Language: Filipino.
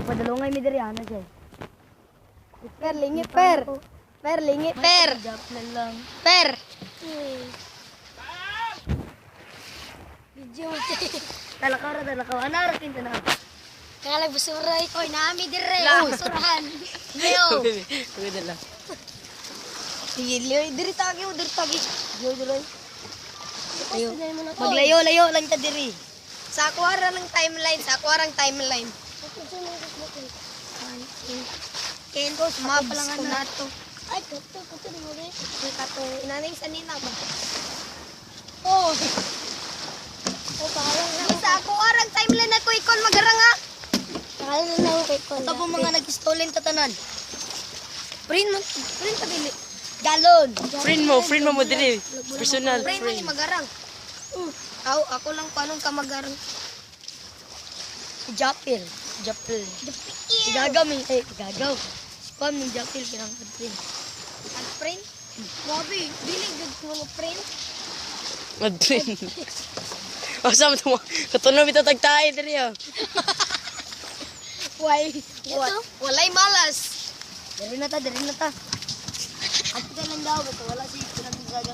Padalungay mi diri ana siya. Per, lingi, per. Per, lingi, per. Jap na lang. Per. Video. Talakaw ra talakaw. Ana ra kinta na. Kala busuray. Oy, nami dire. La. Surahan. Leo. Pwede lang. Sige, Leo, diri tagi, diri tagi. Yo, diri. Ayo. Maglayo-layo lang ta diri. Sa akuara ng timeline, sa akuarang timeline. Kento, mabs ko na to. Ay, kato ni mo rin. Ang katong inaning sa nina ba? Oh. Oh, parang Sa akuarang timeline ako ikon magaranga. Kaya na lang kay kon. Ito po mga nag-stolen tatanan. Print pa dili. galon. Friend mo diri. Personal Print mo ni friend. magarang. Ako lang panong ka magarang. Japil. Gagaw mi. Gagaw. Spam ng japil kirang print. At print? Grabe, dili good ko mga print. Madrin. O sa mo katunog bitaw tagtae diri oh. Walay malas. Dari na ta. At lang daw, wala si pinag-gaga.